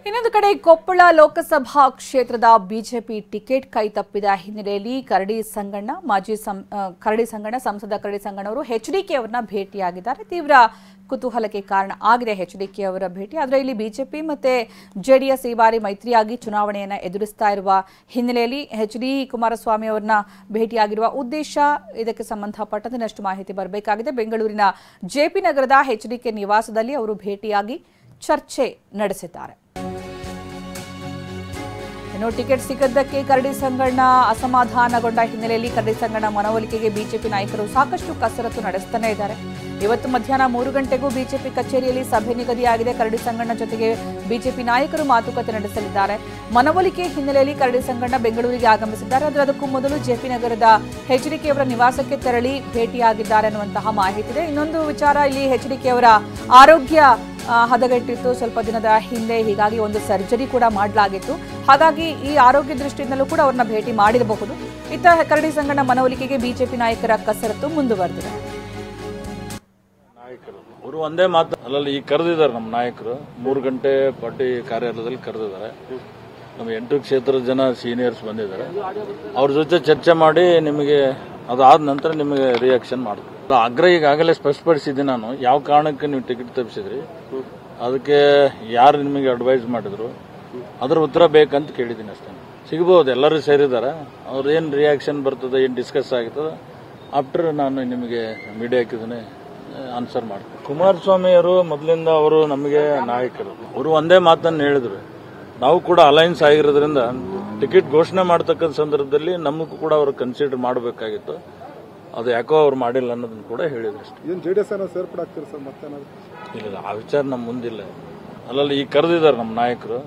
ಇನ್ನೊಂದು ಕಡೆ ಕೊಪ್ಪಳ ಲೋಕಸಭಾ ಕ್ಷೇತ್ರದ ಬಿಜೆಪಿ ಟಿಕೆಟ್ ಕೈ ತಪ್ಪಿದ ಹಿನ್ನೆಲೆಯಲ್ಲಿ ಕರಡಿ ಸಂಗಣ್ಣ ಸಂಸದ ಕರಡಿ ಸಂಗಣ್ಣ ಅವರು ಎಚ್ಡಿಕೆ ಅವರನ್ನ ಭೇಟಿಯಾಗಿದ್ದಾರೆ. ತೀವ್ರ ಕುತೂಹಲಕ್ಕೆ ಕಾರಣ ಆಗಿದೆ ಎಚ್ಡಿಕೆ ಅವರ ಭೇಟಿ. ಆದರೆ ಇಲ್ಲಿ ಬಿಜೆಪಿ ಮತ್ತೆ ಜೆಡಿಎಸ್ ಈ ಬಾರಿ ಮೈತ್ರಿಯಾಗಿ ಚುನಾವಣೆಯನ್ನು ಎದುರಿಸ್ತಾ ಇರುವ ಹಿನ್ನೆಲೆಯಲ್ಲಿ ಎಚ್ಡಿ ಕುಮಾರಸ್ವಾಮಿ ಅವರನ್ನ ಭೇಟಿಯಾಗಿರುವ ಉದ್ದೇಶ, ಇದಕ್ಕೆ ಸಂಬಂಧಪಟ್ಟಂತೆ ಇನ್ನಷ್ಟು ಮಾಹಿತಿ ಬರಬೇಕಾಗಿದೆ. ಬೆಂಗಳೂರಿನ ಜೆಪಿ ನಗರದ ಎಚ್ಡಿಕೆ ನಿವಾಸದಲ್ಲಿ ಅವರು ಭೇಟಿಯಾಗಿ ಚರ್ಚೆ ನಡೆಸಿದ್ದಾರೆ. ಇನ್ನು ಟಿಕೆಟ್ ಸಿಗದ್ದಕ್ಕೆ ಕರಡಿ ಸಂಗಣ್ಣ ಅಸಮಾಧಾನಗೊಂಡ ಹಿನ್ನೆಲೆಯಲ್ಲಿ ಕರಡಿ ಸಂಗಣ್ಣ ಮನವೊಲಿಕೆಗೆ ಬಿಜೆಪಿ ನಾಯಕರು ಸಾಕಷ್ಟು ಕಸರತ್ತು ನಡೆಸ್ತಾನೆ ಇದ್ದಾರೆ. ಇವತ್ತು ಮಧ್ಯಾಹ್ನ 3 ಗಂಟೆಗೂ ಬಿಜೆಪಿ ಕಚೇರಿಯಲ್ಲಿ ಸಭೆ ನಿಗದಿಯಾಗಿದೆ. ಕರಡಿ ಸಂಗಣ್ಣ ಜೊತೆಗೆ ಬಿಜೆಪಿ ನಾಯಕರು ಮಾತುಕತೆ ನಡೆಸಲಿದ್ದಾರೆ. ಮನವೊಲಿಕೆ ಹಿನ್ನೆಲೆಯಲ್ಲಿ ಕರಡಿ ಸಂಗಣ್ಣ ಬೆಂಗಳೂರಿಗೆ ಆಗಮಿಸಿದ್ದಾರೆ. ಆದರೆ ಅದಕ್ಕೂ ಮೊದಲು ಜೆಪಿ ನಗರದ ಎಚ್ಡಿಕೆ ಅವರ ನಿವಾಸಕ್ಕೆ ತೆರಳಿ ಭೇಟಿಯಾಗಿದ್ದಾರೆ ಅನ್ನುವಂತಹ ಮಾಹಿತಿ ಇದೆ. ಇನ್ನೊಂದು ವಿಚಾರ, ಇಲ್ಲಿ ಎಚ್ಡಿಕೆ ಅವರ ಆರೋಗ್ಯ ಹದಗೆಟ್ಟಿತ್ತು ಸ್ವಲ್ಪ ದಿನದ ಹಿಂದೆ. ಹೀಗಾಗಿ ಒಂದು ಸರ್ಜರಿ ಕೂಡ ಮಾಡಲಾಗಿತ್ತು. ಹಾಗಾಗಿ ಈ ಆರೋಗ್ಯ ದೃಷ್ಟಿಯಿಂದಲೂ ಕೂಡ ಅವ್ರನ್ನ ಭೇಟಿ ಮಾಡಿರಬಹುದು. ಇತ್ತ ಕರಡಿ ಸಂಗಣ್ಣ ಮನವೊಲಿಕೆಗೆ ಬಿಜೆಪಿ ನಾಯಕರ ಕಸರತ್ತು ಮುಂದುವರೆದಿದೆ. ಅವರು ಒಂದೇ ಮಾತು ಅಲ್ಲಲ್ಲಿ ಈಗ ಕರೆದಿದ್ದಾರೆ ನಮ್ಮ ನಾಯಕರು. 3 ಗಂಟೆ ಪಾರ್ಟಿ ಕಾರ್ಯಾಲಯದಲ್ಲಿ ಕರೆದಿದ್ದಾರೆ. ನಮ್ಮ 8 ಕ್ಷೇತ್ರದ ಜನ ಸೀನಿಯರ್ಸ್ ಬಂದಿದ್ದಾರೆ. ಅವ್ರ ಜೊತೆ ಚರ್ಚೆ ಮಾಡಿ ನಿಮಗೆ ಅದಾದ ನಂತರ ನಿಮಗೆ ರಿಯಾಕ್ಷನ್ ಮಾಡ್ತಾರೆ. ಆಗ್ರಹ ಈಗಾಗಲೇ ಸ್ಪಷ್ಟಪಡಿಸಿದ್ದೆ ನಾನು. ಯಾವ ಕಾರಣಕ್ಕೆ ನೀವು ಟಿಕೆಟ್ ತಪ್ಪಿಸಿದ್ರಿ, ಅದಕ್ಕೆ ಯಾರು ನಿಮಗೆ ಅಡ್ವೈಸ್ ಮಾಡಿದ್ರು, ಅದರ ಉತ್ತರ ಬೇಕಂತ ಕೇಳಿದ್ದೀನಿ ಅಷ್ಟೇ. ಸಿಗಬಹುದು, ಎಲ್ಲರೂ ಸೇರಿದ್ದಾರೆ. ಅವ್ರ ಏನು ರಿಯಾಕ್ಷನ್ ಬರ್ತದೆ, ಏನು ಡಿಸ್ಕಸ್ ಆಗ್ತದೆ ಆಫ್ಟರ್ ನಾನು ನಿಮಗೆ ಮೀಡಿಯಾಕ್ಕೆ ಆನ್ಸರ್ ಮಾಡ್ತೀನಿ. ಕುಮಾರಸ್ವಾಮಿ ಅವರು ಮೊದಲಿಂದ ಅವರು ನಮಗೆ ನಾಯಕರು. ಅವರು ಒಂದೇ ಮಾತನ್ನು ಹೇಳಿದ್ರು, ನಾವು ಕೂಡ ಅಲೈನ್ಸ್ ಆಗಿರೋದ್ರಿಂದ ಟಿಕೆಟ್ ಘೋಷಣೆ ಮಾಡತಕ್ಕಂಥ ಸಂದರ್ಭದಲ್ಲಿ ನಮಗೂ ಕೂಡ ಅವರು ಕನ್ಸಿಡರ್ ಮಾಡಬೇಕಾಗಿತ್ತು. ಅದು ಯಾಕೋ ಅವ್ರು ಮಾಡಿಲ್ಲ ಅನ್ನೋದನ್ನು ಕೂಡ ಹೇಳಿದ್ರು ಅಷ್ಟೇ. ಇಲ್ಲ, ಆ ವಿಚಾರ ನಮ್ಮ ಮುಂದಿಲ್ಲ. ಅಲ್ಲಲ್ಲಿ ಈಗ ಕರೆದಿದ್ದಾರೆ ನಮ್ಮ ನಾಯಕರು.